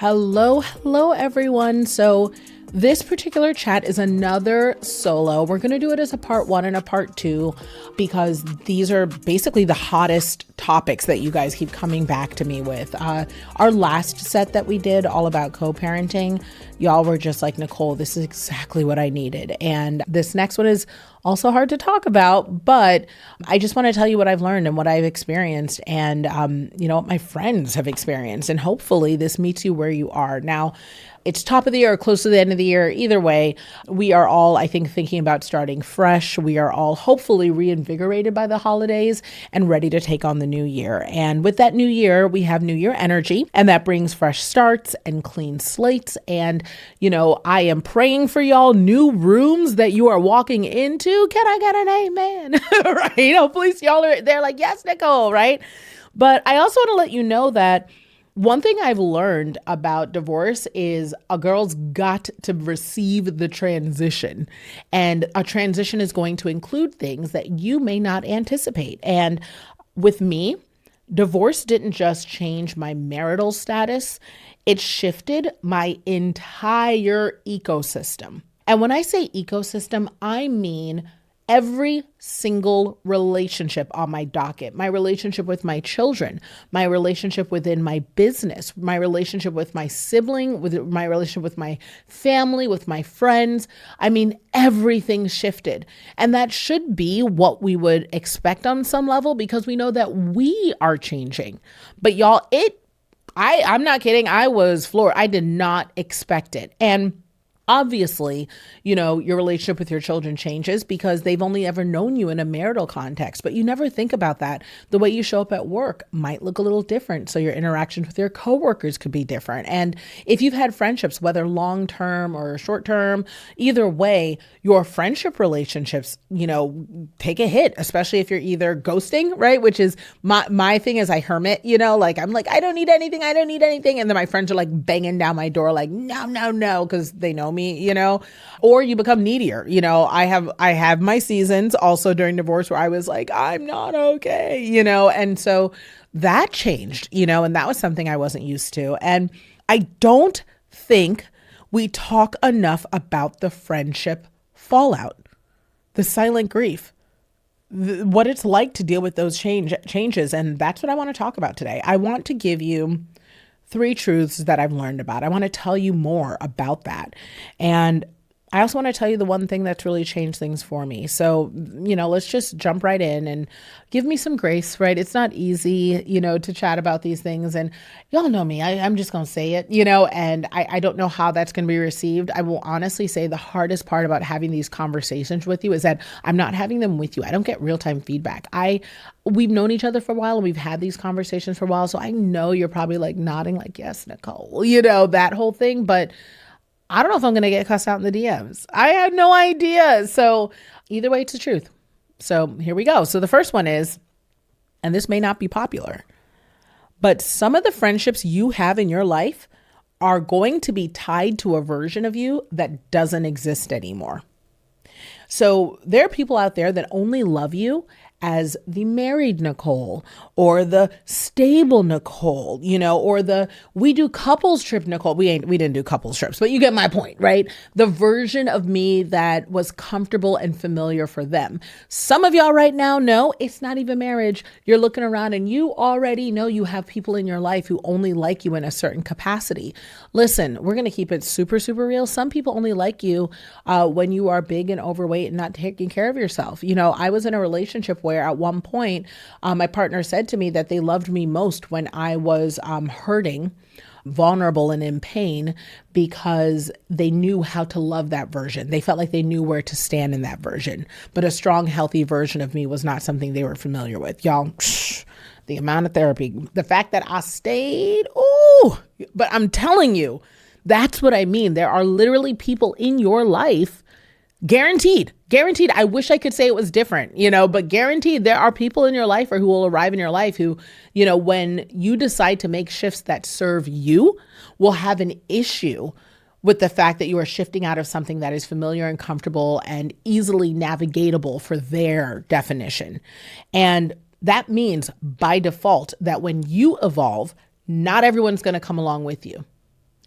Hello, everyone. So this particular chat is another solo. We're going to do it as a part one and a part two because these are basically the hottest topics that you guys keep coming back to me with. Our last set that we did all about co-parenting, y'all were just like, Nicole, this is exactly what I needed. And this next one is also hard to talk about, but I just want to tell you what I've learned and what I've experienced and, what my friends have experienced. And hopefully this meets you where you are. Now, it's top of the year, close to the end of the year. Either way, we are all, I think, thinking about starting fresh. We are all hopefully reinvigorated by the holidays and ready to take on the new year. And with that new year, we have new year energy, and that brings fresh starts and clean slates. And, I am praying for y'all new rooms that you are walking into. Can I get an amen? Right? Hopefully y'all are there like, yes, Nicole, right? But I also want to let you know that one thing I've learned about divorce is a girl's got to receive the transition. And a transition is going to include things that you may not anticipate. And with me, divorce didn't just change my marital status, it shifted my entire ecosystem. And when I say ecosystem, I mean every single relationship on my docket, my relationship with my children, my relationship within my business, my relationship with my sibling, with my relationship with my family, with my friends. I mean, everything shifted. And that should be what we would expect on some level because we know that we are changing. But y'all, I'm not kidding. I was floored. I did not expect it. And obviously, your relationship with your children changes because they've only ever known you in a marital context, but you never think about that. The way you show up at work might look a little different. So your interactions with your coworkers could be different. And if you've had friendships, whether long-term or short-term, either way, your friendship relationships, take a hit, especially if you're either ghosting, right? Which is my thing is I hermit, I'm like, I don't need anything. And then my friends are like banging down my door, like, no, because they know me, or you become needier. I have my seasons also during divorce where I was like, I'm not okay, and so that changed, and that was something I wasn't used to. And I don't think we talk enough about the friendship fallout, the silent grief, what it's like to deal with those changes. And that's what I want to talk about today. I want to give you 3 truths that I've learned about. I want to tell you more about that. And I also want to tell you the one thing that's really changed things for me. So, let's just jump right in and give me some grace, right? It's not easy, to chat about these things. And y'all know me, I'm just going to say it, and I don't know how that's going to be received. I will honestly say the hardest part about having these conversations with you is that I'm not having them with you. I don't get real-time feedback. We've known each other for a while and we've had these conversations for a while. So I know you're probably like nodding like, yes, Nicole, that whole thing. But I don't know if I'm going to get cussed out in the DMs. I had no idea. So either way, it's the truth. So here we go. So the first one is, and this may not be popular, but some of the friendships you have in your life are going to be tied to a version of you that doesn't exist anymore. So there are people out there that only love you as the married Nicole or the stable Nicole, or the we do couples trip Nicole. We didn't do couples trips, but you get my point, right? The version of me that was comfortable and familiar for them. Some of y'all right now know it's not even marriage. You're looking around and you already know you have people in your life who only like you in a certain capacity. Listen, we're going to keep it super, super real. Some people only like you when you are big and overweight and not taking care of yourself. I was in a relationship where at one point, my partner said to me that they loved me most when I was hurting, vulnerable, and in pain because they knew how to love that version. They felt like they knew where to stand in that version. But a strong, healthy version of me was not something they were familiar with. Y'all, the amount of therapy, the fact that I stayed, but I'm telling you, that's what I mean. There are literally people in your life Guaranteed. I wish I could say it was different, but guaranteed there are people in your life or who will arrive in your life who, when you decide to make shifts that serve you, will have an issue with the fact that you are shifting out of something that is familiar and comfortable and easily navigatable for their definition. And that means by default that when you evolve, not everyone's going to come along with you.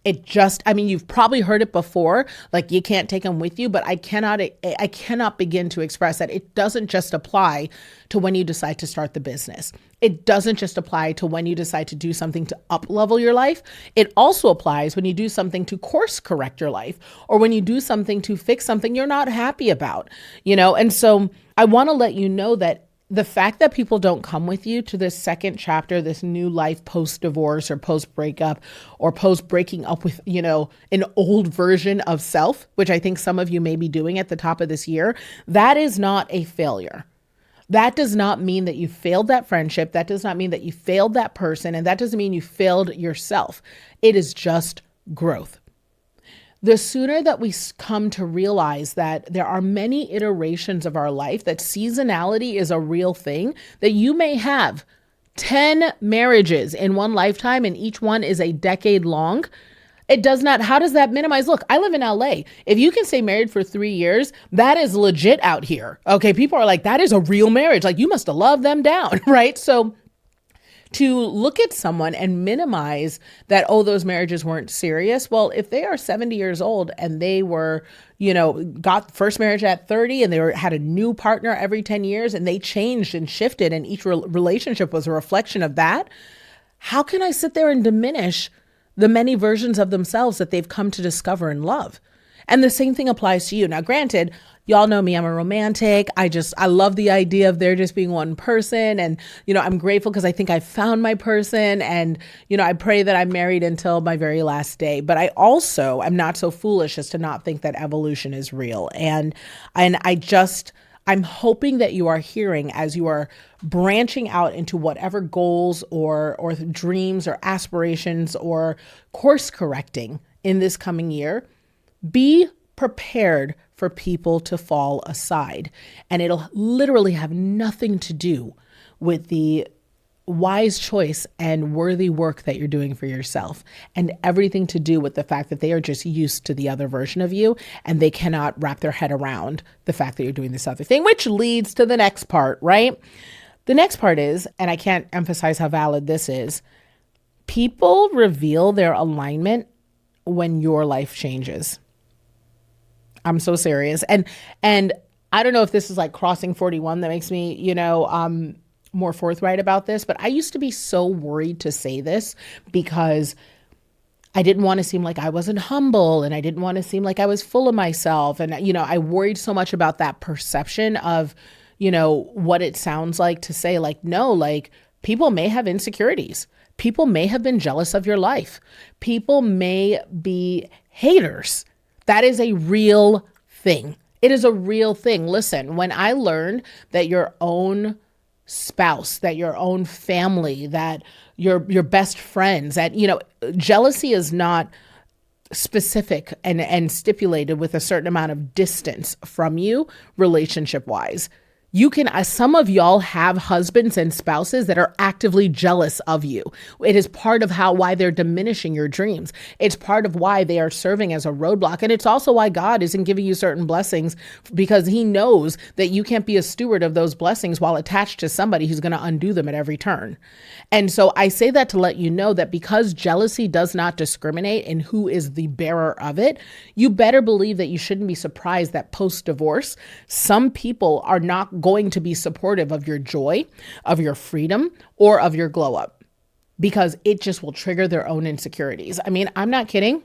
You've probably heard it before, like you can't take them with you, but I cannot begin to express that it doesn't just apply to when you decide to start the business. It doesn't just apply to when you decide to do something to up level your life. It also applies when you do something to course correct your life, or when you do something to fix something you're not happy about, And so I want to let you know that the fact that people don't come with you to this second chapter, this new life post-divorce or post-breakup or post-breaking up with, an old version of self, which I think some of you may be doing at the top of this year, that is not a failure. That does not mean that you failed that friendship. That does not mean that you failed that person. And that doesn't mean you failed yourself. It is just growth. The sooner that we come to realize that there are many iterations of our life, that seasonality is a real thing, that you may have 10 marriages in one lifetime and each one is a decade long. How does that minimize? Look, I live in LA. If you can stay married for 3 years, that is legit out here. Okay. People are like, that is a real marriage. Like you must have loved them down, right? So to look at someone and minimize that, those marriages weren't serious. Well, if they are 70 years old and they were, got first marriage at 30 and had a new partner every 10 years and they changed and shifted and each relationship was a reflection of that, how can I sit there and diminish the many versions of themselves that they've come to discover and love? And the same thing applies to you. Now, granted, y'all know me, I'm a romantic. I love the idea of there just being one person. And, I'm grateful because I think I found my person. And, I pray that I'm married until my very last day. But I also am not so foolish as to not think that evolution is real. And I'm hoping that you are hearing as you are branching out into whatever goals or dreams or aspirations or course correcting in this coming year. Be prepared for people to fall aside. And it'll literally have nothing to do with the wise choice and worthy work that you're doing for yourself, and everything to do with the fact that they are just used to the other version of you and they cannot wrap their head around the fact that you're doing this other thing, which leads to the next part, right? The next part is, and I can't emphasize how valid this is, people reveal their alignment when your life changes. I'm so serious. And I don't know if this is like crossing 41 that makes me, more forthright about this, but I used to be so worried to say this because I didn't want to seem like I wasn't humble and I didn't want to seem like I was full of myself. And, I worried so much about that perception of, what it sounds like to say like, no, like people may have insecurities. People may have been jealous of your life. People may be haters. That is a real thing. It is a real thing. Listen, when I learned that your own spouse, that your own family, that your best friends, that, jealousy is not specific and stipulated with a certain amount of distance from you relationship wise. You can, some of y'all have husbands and spouses that are actively jealous of you. It is part of why they're diminishing your dreams. It's part of why they are serving as a roadblock. And it's also why God isn't giving you certain blessings, because he knows that you can't be a steward of those blessings while attached to somebody who's going to undo them at every turn. And so I say that to let you know that because jealousy does not discriminate in who is the bearer of it, you better believe that you shouldn't be surprised that post-divorce, some people are not going to be supportive of your joy, of your freedom, or of your glow up, because it just will trigger their own insecurities. I mean, I'm not kidding.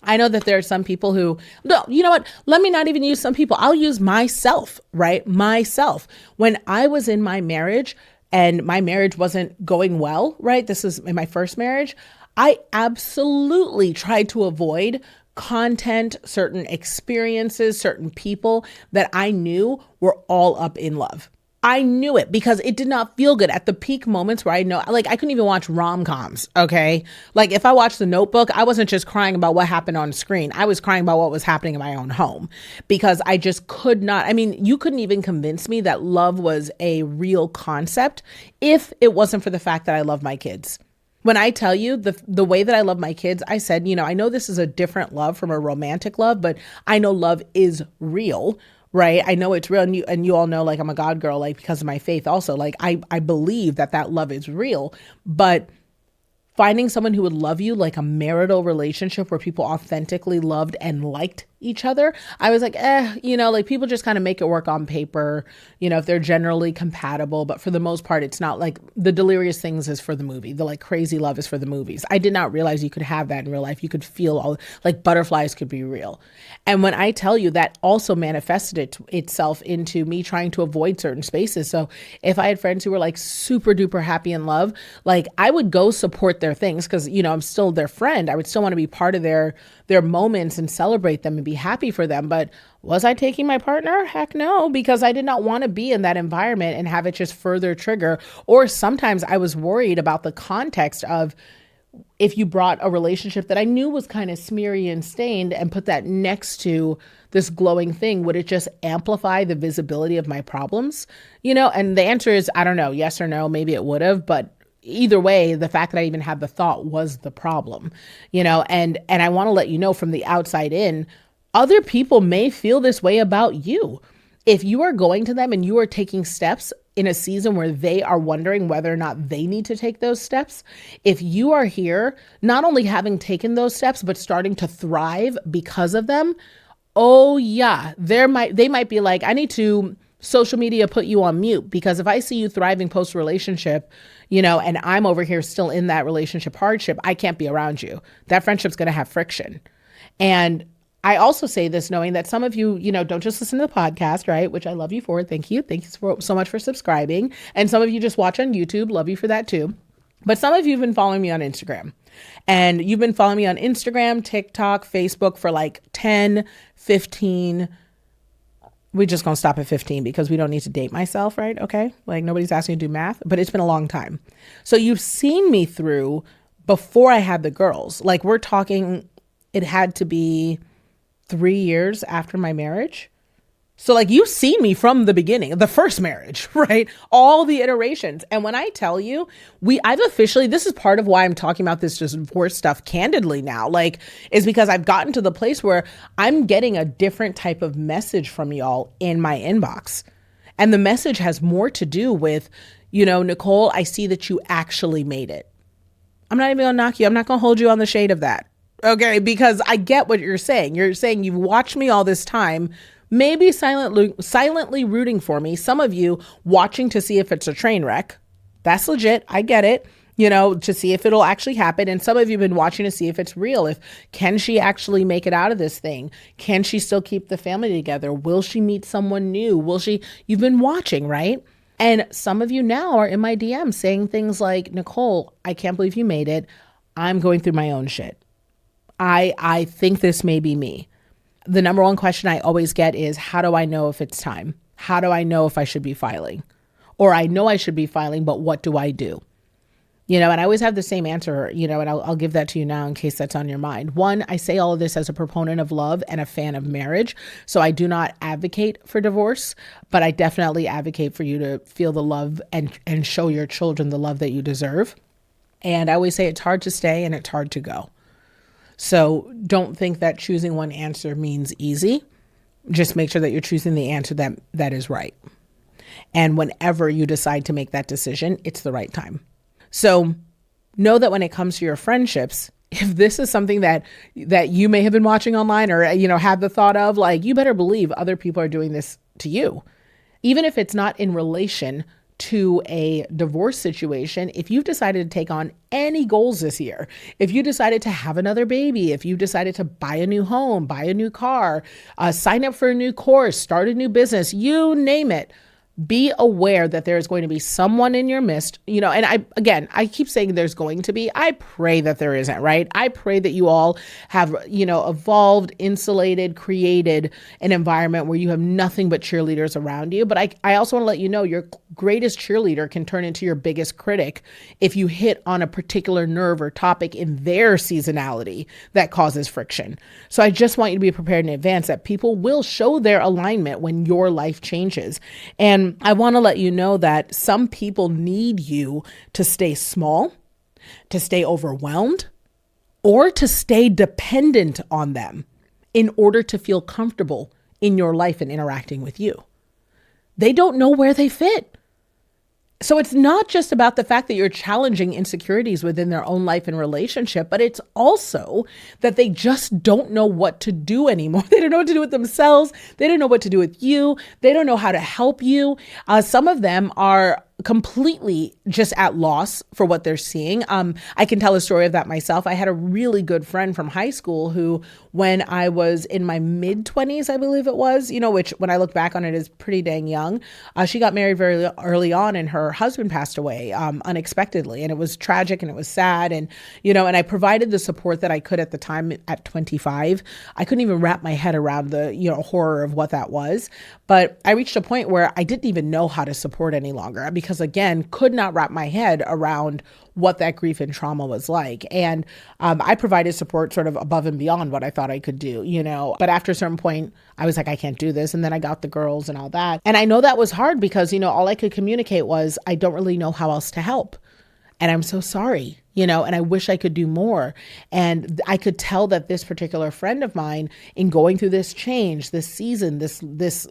I know that there are some people who, no, you know what? Let me not even use some people. I'll use myself, right? Myself. When I was in my marriage and my marriage wasn't going well, right? This is in my first marriage. I absolutely tried to avoid content, certain experiences, certain people that I knew were all up in love. I knew it because it did not feel good at the peak moments where I know, like, I couldn't even watch rom-coms. Okay. Like if I watched The Notebook, I wasn't just crying about what happened on screen. I was crying about what was happening in my own home, because I just could not. I mean, you couldn't even convince me that love was a real concept if it wasn't for the fact that I love my kids. When I tell you the way that I love my kids, I said, I know this is a different love from a romantic love, but I know love is real, right? I know it's real. And you all know, like, I'm a God girl, like, because of my faith also. Like, I believe that love is real. But finding someone who would love you like a marital relationship where people authentically loved and liked each other, I was like, like people just kind of make it work on paper, if they're generally compatible. But for the most part, it's not like the delirious things is for the movie. The like crazy love is for the movies. I did not realize you could have that in real life. You could feel all like butterflies could be real. And when I tell you that also manifested itself into me trying to avoid certain spaces. So if I had friends who were like super duper happy in love, like I would go support their things because, I'm still their friend. I would still want to be part of their moments and celebrate them and be happy for them. But was I taking my partner? Heck no, because I did not want to be in that environment and have it just further trigger. Or sometimes I was worried about the context of if you brought a relationship that I knew was kind of smeary and stained and put that next to this glowing thing, would it just amplify the visibility of my problems? And the answer is, I don't know, yes or no, maybe it would have, but either way, the fact that I even had the thought was the problem, and I want to let you know from the outside in, other people may feel this way about you. If you are going to them and you are taking steps in a season where they are wondering whether or not they need to take those steps, if you are here, not only having taken those steps, but starting to thrive because of them, oh yeah, they might be like, I need to social media put you on mute, because if I see you thriving post relationship, and I'm over here still in that relationship hardship, I can't be around you. That friendship's going to have friction. And I also say this knowing that some of you, don't just listen to the podcast, right? Which I love you for. Thank you. Thank you so much for subscribing. And some of you just watch on YouTube. Love you for that too. But some of you have been following me on Instagram. And you've been following me on Instagram, TikTok, Facebook for like 10, 15. We're just going to stop at 15 because we don't need to date myself, right? Okay. Like nobody's asking me to do math, but it's been a long time. So you've seen me through before I had the girls. Like we're talking, it had to be 3 years after my marriage. So like you've seen me from the beginning, the first marriage, right? All the iterations. And when I tell you, this is part of why I'm talking about this divorce stuff candidly now, is because I've gotten to the place where I'm getting a different type of message from y'all in my inbox. And the message has more to do with, Nicole, I see that you actually made it. I'm not even gonna knock you. I'm not gonna hold you on the shade of that. Okay, because I get what you're saying. You're saying you've watched me all this time, maybe silently rooting for me. Some of you watching to see if it's a train wreck. That's legit. I get it, to see if it'll actually happen. And some of you have been watching to see if it's real. Can she actually make it out of this thing? Can she still keep the family together? Will she meet someone new? You've been watching, right? And some of you now are in my DM saying things like, Nicole, I can't believe you made it. I'm going through my own shit. I think this may be me. The number one question I always get is, how do I know if it's time? How do I know if I should be filing? Or I know I should be filing, but what do I do? And I always have the same answer, and I'll give that to you now in case that's on your mind. One, I say all of this as a proponent of love and a fan of marriage. So I do not advocate for divorce, but I definitely advocate for you to feel the love and show your children the love that you deserve. And I always say it's hard to stay and it's hard to go. So don't think that choosing one answer means easy. Just make sure that you're choosing the answer that is right. And whenever you decide to make that decision, it's the right time. So know that when it comes to your friendships, if this is something that you may have been watching online or, had the thought of, you better believe other people are doing this to you. Even if it's not in relation to a divorce situation, if you've decided to take on any goals this year, if you decided to have another baby, if you decided to buy a new home, buy a new car, sign up for a new course, start a new business, you name it, be aware that there is going to be someone in your midst, and I keep saying there's going to be, I pray that there isn't, right? I pray that you all have, evolved, insulated, created an environment where you have nothing but cheerleaders around you. But I also want to let you know your greatest cheerleader can turn into your biggest critic if you hit on a particular nerve or topic in their seasonality that causes friction. So I just want you to be prepared in advance that people will show their alignment when your life changes. And I want to let you know that some people need you to stay small, to stay overwhelmed, or to stay dependent on them in order to feel comfortable in your life and interacting with you. They don't know where they fit. So it's not just about the fact that you're challenging insecurities within their own life and relationship, but it's also that they just don't know what to do anymore. They don't know what to do with themselves. They don't know what to do with you. They don't know how to help you. Some of them are completely just at loss for what they're seeing. I can tell a story of that myself. I had a really good friend from high school who, when I was in my mid-20s, I believe it was, which when I look back on it is pretty dang young. She got married very early on and her husband passed away unexpectedly. And it was tragic and it was sad. And, and I provided the support that I could at the time at 25. I couldn't even wrap my head around the, horror of what that was. But I reached a point where I didn't even know how to support any longer because, again, could not wrap my head around what that grief and trauma was like. And I provided support sort of above and beyond what I thought I could do, But after a certain point, I was like, I can't do this. And then I got the girls and all that. And I know that was hard because, all I could communicate was, I don't really know how else to help. And I'm so sorry, and I wish I could do more. And I could tell that this particular friend of mine, in going through this change, this season, this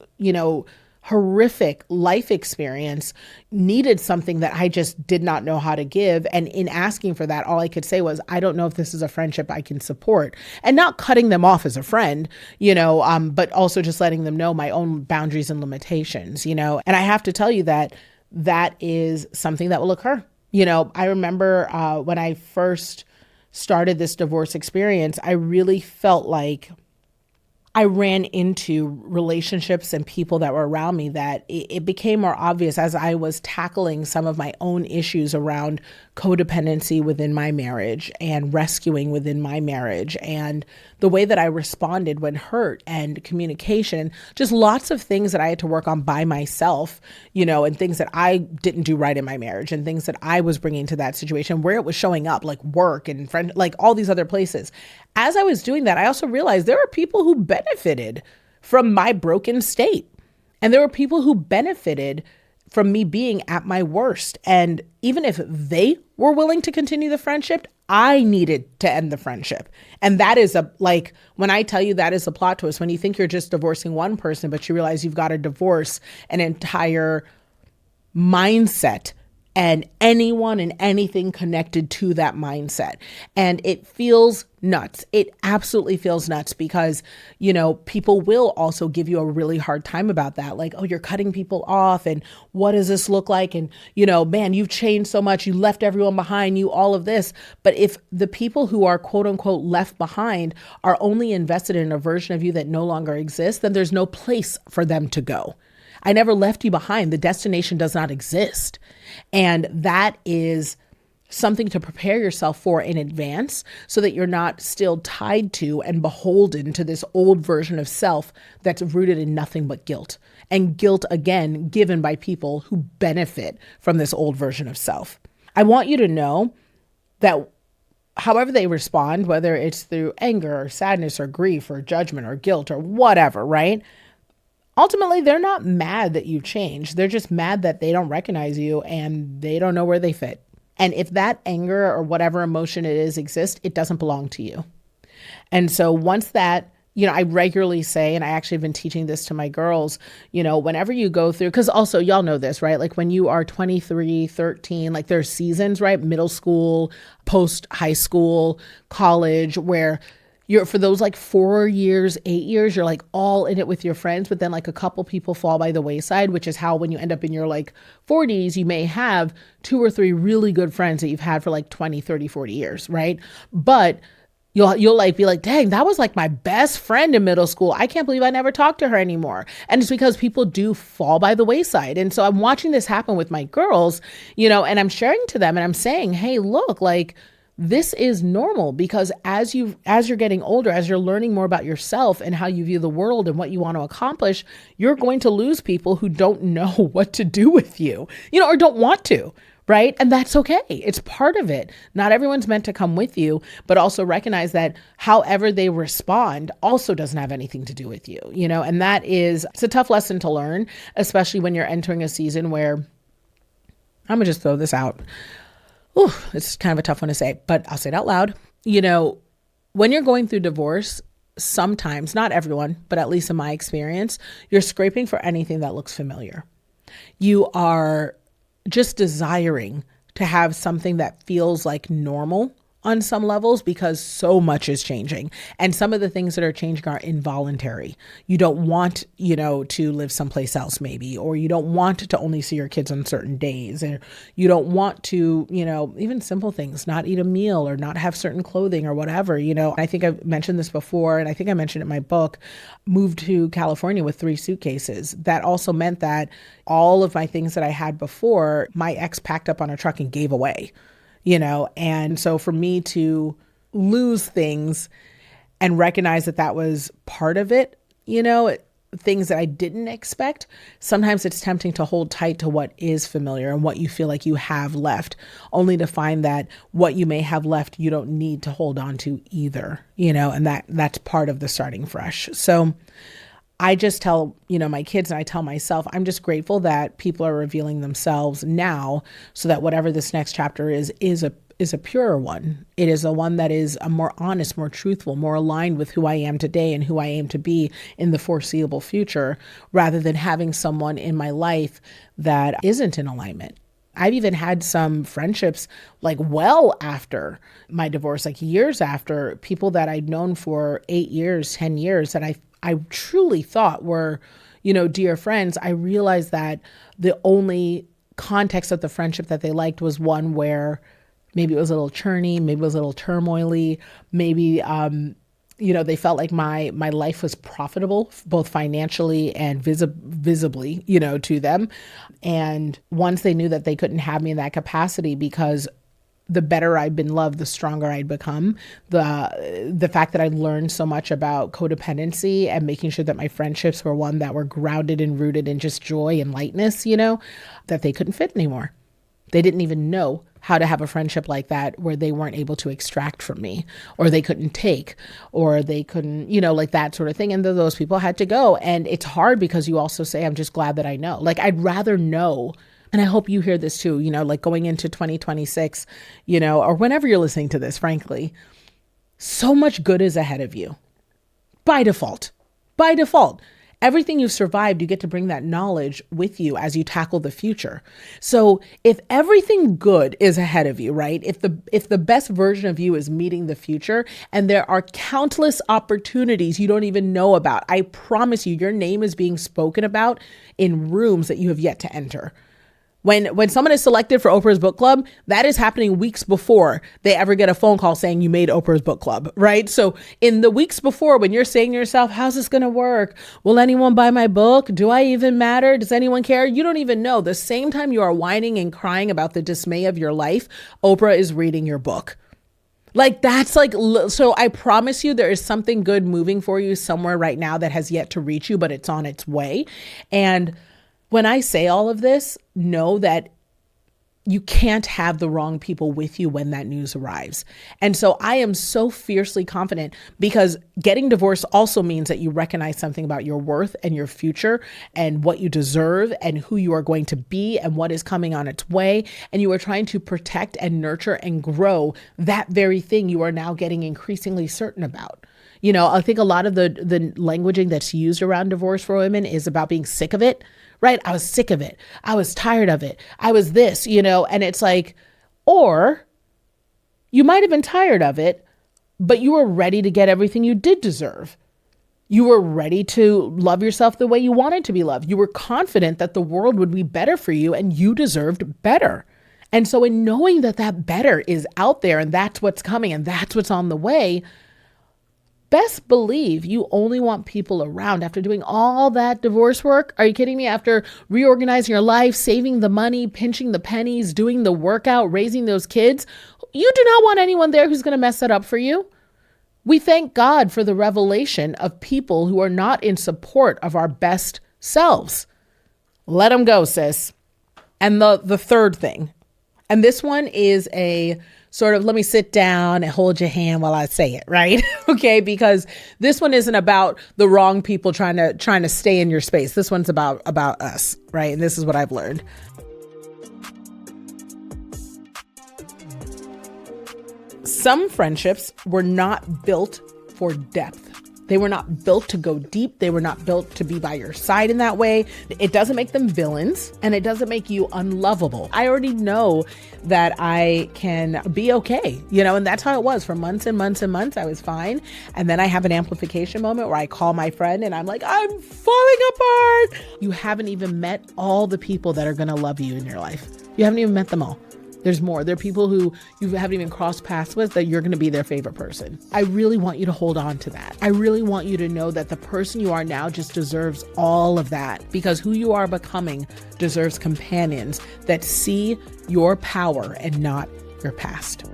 horrific life experience, needed something that I just did not know how to give. And in asking for that, all I could say was, I don't know if this is a friendship I can support. And not cutting them off as a friend, but also just letting them know my own boundaries and limitations, And I have to tell you that is something that will occur. I remember when I first started this divorce experience, I really felt like I ran into relationships and people that were around me that it became more obvious as I was tackling some of my own issues around codependency within my marriage and rescuing within my marriage and the way that I responded when hurt and communication, just lots of things that I had to work on by myself, and things that I didn't do right in my marriage and things that I was bringing to that situation where it was showing up, like work and friend, like all these other places. As I was doing that, I also realized there were people who benefited from my broken state. And there were people who benefited from me being at my worst. And even if they were willing to continue the friendship, I needed to end the friendship. And that is when I tell you that is a plot twist, when you think you're just divorcing one person, but you realize you've got to divorce an entire mindset and anyone and anything connected to that mindset. And it feels nuts. It absolutely feels nuts because, people will also give you a really hard time about that. Like, oh, you're cutting people off and what does this look like? And, man, you've changed so much. You left everyone behind, you all of this. But if the people who are quote unquote left behind are only invested in a version of you that no longer exists, then there's no place for them to go. I never left you behind. The destination does not exist. And that is something to prepare yourself for in advance so that you're not still tied to and beholden to this old version of self that's rooted in nothing but guilt. And guilt, again, given by people who benefit from this old version of self. I want you to know that however they respond, whether it's through anger or sadness or grief or judgment or guilt or whatever, right? Ultimately, they're not mad that you changed. They're just mad that they don't recognize you and they don't know where they fit. And if that anger or whatever emotion it is exists, it doesn't belong to you. And so once that, I regularly say, and I actually have been teaching this to my girls, whenever you go through, because also y'all know this, right? Like when you are 23, 13, like there's seasons, right? Middle school, post high school, college, where you're for those like 4 years, 8 years, you're like all in it with your friends, but then like a couple people fall by the wayside, which is how when you end up in your like 40s, you may have 2 or 3 really good friends that you've had for like 20, 30, 40 years, right? But you'll like be like, dang, that was like my best friend in middle school. I can't believe I never talked to her anymore. And it's because people do fall by the wayside. And so I'm watching this happen with my girls, and I'm sharing to them and I'm saying, hey, look, like, this is normal because as you're getting older, as you're learning more about yourself and how you view the world and what you want to accomplish, you're going to lose people who don't know what to do with you, or don't want to, right? And that's okay. It's part of it. Not everyone's meant to come with you, but also recognize that however they respond also doesn't have anything to do with you, and it's a tough lesson to learn, especially when you're entering a season where, I'm gonna just throw this out. Ooh, it's kind of a tough one to say, but I'll say it out loud. When you're going through divorce, sometimes, not everyone, but at least in my experience, you're scraping for anything that looks familiar. You are just desiring to have something that feels like normal on some levels, because so much is changing. And some of the things that are changing are involuntary. You don't want, to live someplace else maybe, or you don't want to only see your kids on certain days, or you don't want to, even simple things, not eat a meal or not have certain clothing or whatever, I think I've mentioned this before, and I think I mentioned it in my book, moved to California with 3 suitcases. That also meant that all of my things that I had before, my ex packed up on a truck and gave away. And so for me to lose things and recognize that that was part of it, things that I didn't expect, sometimes it's tempting to hold tight to what is familiar and what you feel like you have left, only to find that what you may have left, you don't need to hold on to either, and that's part of the starting fresh. So I just tell, my kids, and I tell myself, I'm just grateful that people are revealing themselves now, so that whatever this next chapter is a purer one. It is a one that is a more honest, more truthful, more aligned with who I am today and who I aim to be in the foreseeable future, rather than having someone in my life that isn't in alignment. I've even had some friendships well after my divorce, years after, people that I'd known for 8 years, 10 years, that I truly thought were, dear friends. I realized that the only context of the friendship that they liked was one where maybe it was a little churny, maybe it was a little turmoily, maybe, they felt like my life was profitable, both financially and visibly, to them. And once they knew that they couldn't have me in that capacity, because the better I'd been loved, the stronger I'd become. The fact that I learned so much about codependency and making sure that my friendships were one that were grounded and rooted in just joy and lightness, that they couldn't fit anymore. They didn't even know how to have a friendship like that where they weren't able to extract from me, or they couldn't take, or they couldn't, that sort of thing. And those people had to go. And it's hard because you also say, I'm just glad that I know. I'd rather know. And I hope you hear this too, going into 2026, or whenever you're listening to this, frankly, so much good is ahead of you by default. Everything you've survived, you get to bring that knowledge with you as you tackle the future. So if everything good is ahead of you, right? If the best version of you is meeting the future, and there are countless opportunities you don't even know about, I promise you, your name is being spoken about in rooms that you have yet to enter. When someone is selected for Oprah's book club, that is happening weeks before they ever get a phone call saying you made Oprah's book club, right? So in the weeks before, when you're saying to yourself, how's this going to work? Will anyone buy my book? Do I even matter? Does anyone care? You don't even know. The same time you are whining and crying about the dismay of your life, Oprah is reading your book. So I promise you there is something good moving for you somewhere right now that has yet to reach you, but it's on its way. And when I say all of this, know that you can't have the wrong people with you when that news arrives. And so I am so fiercely confident, because getting divorced also means that you recognize something about your worth and your future and what you deserve and who you are going to be and what is coming on its way. And you are trying to protect and nurture and grow that very thing you are now getting increasingly certain about. I think a lot of the languaging that's used around divorce for women is about being sick of it. Right? I was sick of it. I was tired of it. I was this, and it's or you might have been tired of it, but you were ready to get everything you did deserve. You were ready to love yourself the way you wanted to be loved. You were confident that the world would be better for you and you deserved better. And so in knowing that that better is out there and that's what's coming and that's what's on the way, best believe you only want people around after doing all that divorce work. Are you kidding me? After reorganizing your life, saving the money, pinching the pennies, doing the workout, raising those kids, you do not want anyone there who's going to mess that up for you. We thank God for the revelation of people who are not in support of our best selves. Let them go, sis. And the third thing, and this one is a sort of, let me sit down and hold your hand while I say it, right? Okay, because this one isn't about the wrong people trying to stay in your space. This one's about us, right? And this is what I've learned. Some friendships were not built for depth. They were not built to go deep. They were not built to be by your side in that way. It doesn't make them villains, and it doesn't make you unlovable. I already know that I can be okay, and that's how it was for months and months and months. I was fine. And then I have an amplification moment where I call my friend and I'm like, I'm falling apart. You haven't even met all the people that are going to love you in your life. You haven't even met them all. There's more. There are people who you haven't even crossed paths with that you're going to be their favorite person. I really want you to hold on to that. I really want you to know that the person you are now just deserves all of that, because who you are becoming deserves companions that see your power and not your past.